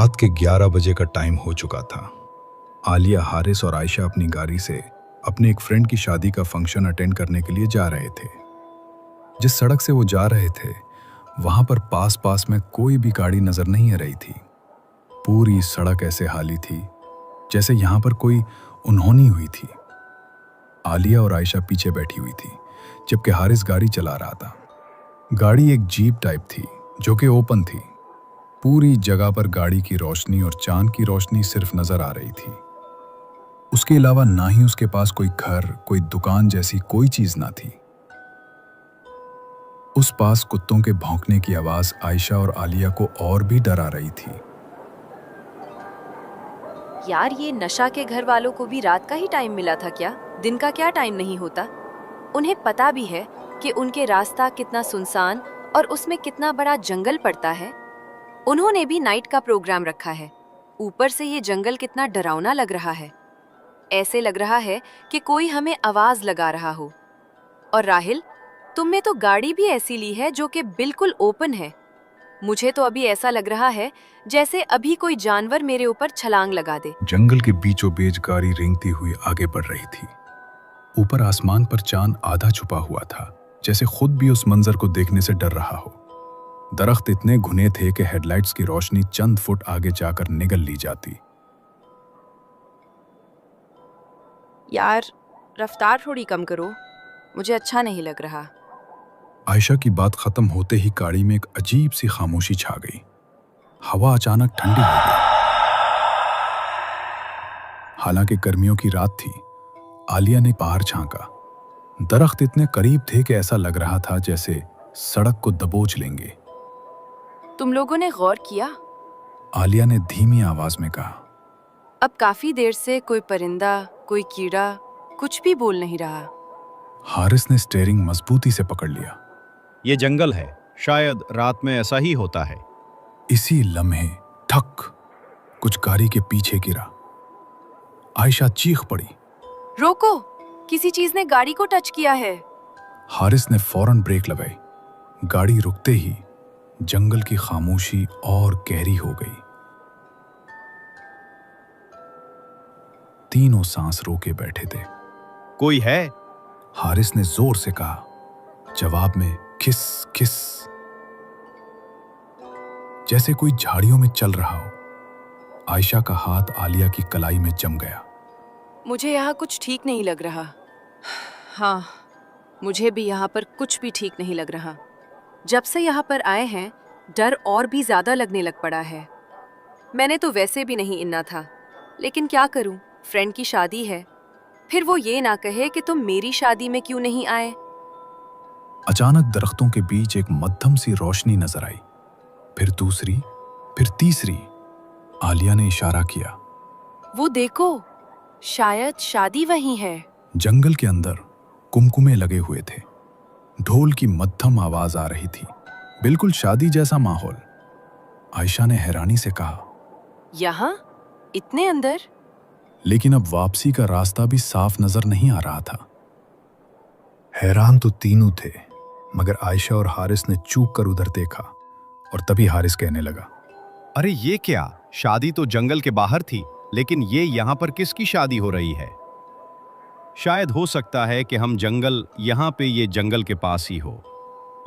रात के 11 बजे का टाइम हो चुका था। आलिया, हारिस और आयशा अपनी गाड़ी से अपने एक फ्रेंड की शादी का फंक्शन अटेंड करने के लिए जा रहे थे। जिस सड़क से वो जा रहे थे वहां पर पास पास में कोई भी गाड़ी नजर नहीं आ रही थी। पूरी सड़क ऐसे खाली थी जैसे यहां पर कोई अनहोनी हुई थी। आलिया और आयशा पीछे बैठी हुई थी जबकि हारिस गाड़ी चला रहा था। गाड़ी एक जीप टाइप थी जो कि ओपन थी। पूरी जगह पर गाड़ी की रोशनी और चांद की रोशनी सिर्फ नजर आ रही थी। उसके अलावा ना ही उसके पास कोई घर, कोई दुकान जैसी कोई चीज ना थी। उस पास कुत्तों के भौंकने की आवाज आयशा और आलिया को और भी डरा रही थी। यार, ये नशा के घर वालों को भी रात का ही टाइम मिला था क्या? दिन का क्या टाइम नहीं होता? उन्हें पता भी है कि उनके रास्ता कितना सुनसान और उसमें कितना बड़ा जंगल पड़ता है। उन्होंने भी नाइट का प्रोग्राम रखा है। ऊपर से ये जंगल कितना डरावना लग रहा है। ऐसे लग रहा है कि कोई हमें आवाज लगा रहा हो। और राहिल, तुमने तो गाड़ी भी ऐसी ली है जो कि बिल्कुल ओपन है। मुझे तो अभी ऐसा लग रहा है जैसे अभी कोई जानवर मेरे ऊपर छलांग लगा दे। जंगल के बीचों बीच गाड़ी रेंगती हुई आगे बढ़ रही थी। ऊपर आसमान पर चांद आधा छुपा हुआ था, जैसे खुद भी उस मंजर को देखने से डर रहा हो। दरख्त इतने घुने थे कि हेडलाइट्स की रोशनी चंद फुट आगे जाकर निगल ली जाती। यार, रफ्तार थोड़ी कम करो, मुझे अच्छा नहीं लग रहा। आयशा की बात खत्म होते ही गाड़ी में एक अजीब सी खामोशी छा गई। हवा अचानक ठंडी हो गई। हालांकि गर्मियों की रात थी। आलिया ने बाहर झांका। दरख्त इतने करीब थे कि ऐसा लग रहा था जैसे सड़क को दबोच लेंगे। तुम लोगों ने गौर किया? आलिया ने धीमी आवाज में कहा। अब काफी देर से कोई परिंदा, कोई कीड़ा कुछ भी बोल नहीं रहा। हारिस ने स्टीयरिंग मजबूती से पकड़ लिया। ये जंगल है, शायद रात में ऐसा ही होता है। इसी लम्हे ठक कुछ गाड़ी के पीछे गिरा। आयशा चीख पड़ी। रोको, किसी चीज ने गाड़ी को टच किया है। हारिस ने फौरन ब्रेक लगाई। गाड़ी रुकते ही जंगल की खामोशी और गहरी हो गई। तीनों सांस रोके बैठे थे। कोई है? हारिस ने जोर से कहा। जवाब में खिस खिस, जैसे कोई झाड़ियों में चल रहा हो। आयशा का हाथ आलिया की कलाई में जम गया। मुझे यहाँ कुछ ठीक नहीं लग रहा। हाँ, मुझे भी यहाँ पर कुछ भी ठीक नहीं लग रहा। जब से यहाँ पर आए हैं डर और भी ज्यादा लगने लग पड़ा है। मैंने तो वैसे भी नहीं इन्ना था, लेकिन क्या करूं, फ्रेंड की शादी है। फिर वो ये ना कहे कि तुम मेरी शादी में क्यों नहीं आए। अचानक दरख्तों के बीच एक मध्यम सी रोशनी नजर आई। फिर दूसरी, फिर तीसरी। आलिया ने इशारा किया। वो देखो, शायद शादी वहीं है। जंगल के अंदर कुमकुमे लगे हुए थे। ढोल की मध्यम आवाज आ रही थी। बिल्कुल शादी जैसा माहौल। आयशा ने हैरानी से कहा। यहाँ इतने अंदर? लेकिन अब वापसी का रास्ता भी साफ नजर नहीं आ रहा था। हैरान तो तीनों थे, मगर आयशा और हारिस ने चूक कर उधर देखा। और तभी हारिस कहने लगा। अरे ये क्या? शादी तो जंगल के बाहर थी, लेकिन ये यहाँ पर किसकी शादी हो रही है? शायद हो सकता है कि हम जंगल यहाँ पे ये जंगल के पास ही हो।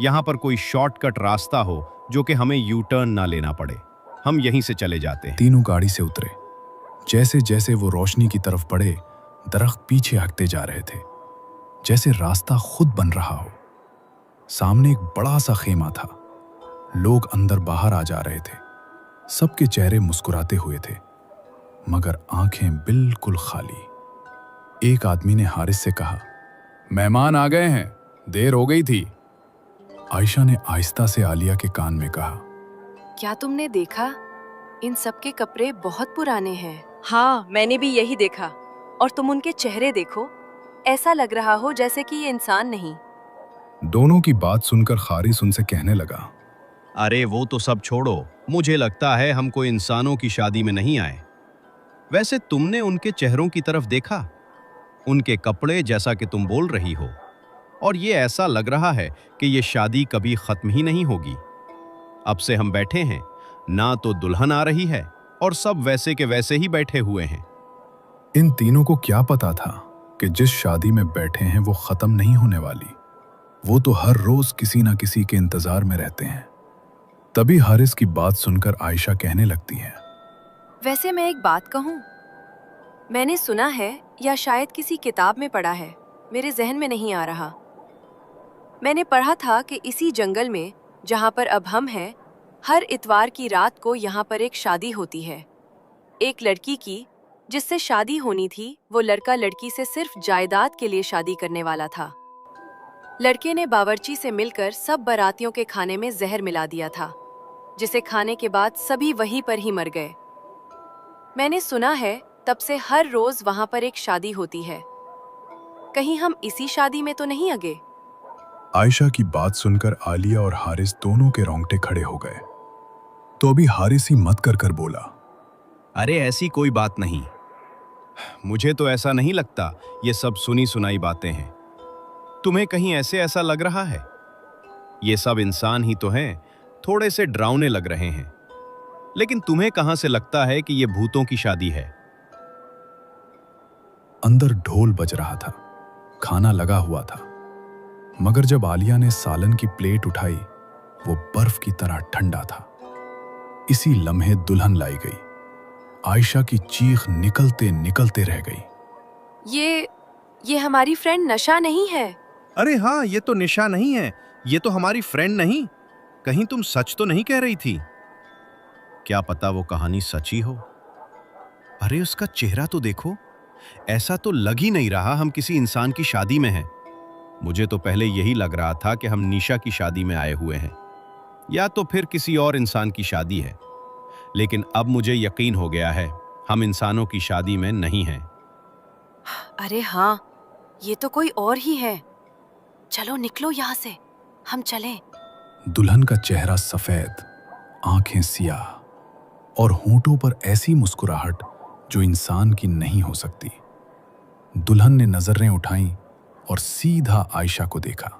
यहाँ पर कोई शॉर्टकट रास्ता हो जो कि हमें यू टर्न ना लेना पड़े। हम यहीं से चले जाते हैं। तीनों गाड़ी से उतरे। जैसे जैसे वो रोशनी की तरफ बढ़े, दरख्त पीछे हटते जा रहे थे, जैसे रास्ता खुद बन रहा हो। सामने एक बड़ा सा खेमा था। लोग अंदर बाहर आ जा रहे थे। सबके चेहरे मुस्कुराते हुए थे, मगर आंखें बिल्कुल खाली। एक आदमी ने हारिस से कहा, मेहमान आ गए हैं, देर हो गई थी। आयशा ने आहिस्ता से आलिया के कान में कहा। क्या तुमने देखा? इन सब के कपड़े बहुत पुराने हैं। हाँ, मैंने भी यही देखा। और तुम उनके चेहरे देखो, ऐसा लग रहा हो जैसे कि ये इंसान नहीं। दोनों की बात सुनकर हारिस उनसे कहने लगा। अरे वो तो सब छोड़ो, मुझे लगता है हम कोई इंसानों की शादी में नहीं आए। वैसे तुमने उनके चेहरों की तरफ देखा? उनके कपड़े जैसा कि तुम बोल रही हो, और ये ऐसा लग रहा है कि ये शादी कभी खत्म ही नहीं होगी। अब से हम बैठे हैं, ना तो दुल्हन आ रही है और सब वैसे के वैसे ही बैठे हुए हैं। इन तीनों को क्या पता था कि जिस शादी में बैठे हैं वो खत्म नहीं होने वाली। वो तो हर रोज किसी ना किसी के इंतजार में रहते हैं। तभी हारिस की बात सुनकर आयशा कहने लगती है, वैसे मैं एक बात कहूँ, मैंने सुना है या शायद किसी किताब में पढ़ा है, मेरे जहन में नहीं आ रहा। मैंने पढ़ा था कि इसी जंगल में जहाँ पर अब हम हैं, हर इतवार की रात को यहाँ पर एक शादी होती है। एक लड़की की जिससे शादी होनी थी, वो लड़का लड़की से सिर्फ जायदाद के लिए शादी करने वाला था। लड़के ने बावर्ची से मिलकर सब बारातियों के खाने में जहर मिला दिया था, जिसे खाने के बाद सभी वहीं पर ही मर गए। मैंने सुना है तब से हर रोज वहां पर एक शादी होती है। कहीं हम इसी शादी में तो नहीं अगे? आयशा की बात सुनकर आलिया और हारिस दोनों के रोंगटे खड़े हो गए। तो अभी हारिस ही मत कर बोला, अरे ऐसी कोई बात नहीं, मुझे तो ऐसा नहीं लगता, ये सब सुनी सुनाई बातें हैं। तुम्हें कहीं ऐसा लग रहा है? ये सब इंसान ही तो हैं, थोड़े से डरावने लग रहे हैं, लेकिन तुम्हें कहां से लगता है कि ये भूतों की शादी है? अंदर ढोल बज रहा था, खाना लगा हुआ था, मगर जब आलिया ने सालन की प्लेट उठाई, वो बर्फ की तरह ठंडा था। इसी लम्हे दुल्हन लाई गई। आयशा की चीख निकलते निकलते रह गई। ये हमारी फ्रेंड नशा नहीं है? अरे हाँ, ये तो निशा नहीं है, ये तो हमारी फ्रेंड नहीं। कहीं तुम सच तो नहीं कह रही थी? क्या पता वो कहानी सची हो। अरे उसका चेहरा तो देखो, ऐसा तो लग ही नहीं रहा हम किसी इंसान की शादी में हैं। मुझे तो पहले यही लग रहा था कि हम निशा की शादी में आए हुए हैं, या तो फिर किसी और इंसान की शादी है। लेकिन अब मुझे यकीन हो गया है, हम इंसानों की शादी में नहीं हैं। अरे हाँ, ये तो कोई और ही है। चलो निकलो यहाँ से, हम चलें। दुल्हन का चेहरा सफेद, आंखें सियाह और होंठों पर ऐसी मुस्कुराहट जो इंसान की नहीं हो सकती। दुल्हन ने नजरें उठाईं और सीधा आयशा को देखा।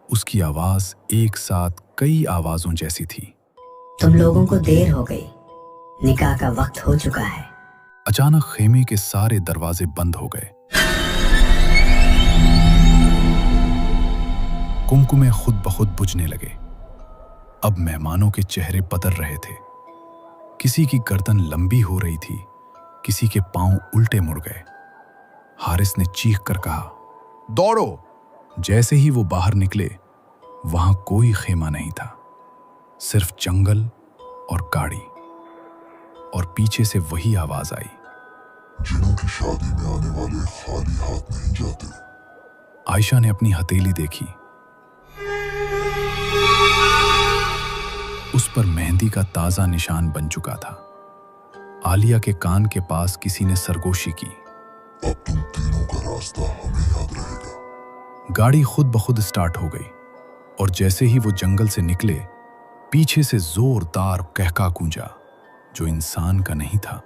उसकी आवाज एक साथ कई आवाजों जैसी थी। तुम लोगों को देर हो गई, निकाह का वक्त हो चुका है। अचानक खेमे के सारे दरवाजे बंद हो गए। कुमकुमे खुद ब खुद बुझने लगे। अब मेहमानों के चेहरे बदल रहे थे। किसी की गर्दन लंबी हो रही थी, किसी के पांव उल्टे मुड़ गए। हारिस ने चीख कर कहा, दौड़ो। जैसे ही वो बाहर निकले, वहां कोई खेमा नहीं था, सिर्फ जंगल और गाड़ी। और पीछे से वही आवाज आई, जिनों की शादी में आने वाले खाली हाथ नहीं जाते। आयशा ने अपनी हथेली देखी। उस पर मेहंदी का ताजा निशान बन चुका था। आलिया के कान के पास किसी ने सरगोशी की, अब तुम तीनों का रास्ता हमें याद रहेगा। गाड़ी खुद ब खुद स्टार्ट हो गई और जैसे ही वो जंगल से निकले, पीछे से जोरदार कहका गूंजा जो इंसान का नहीं था।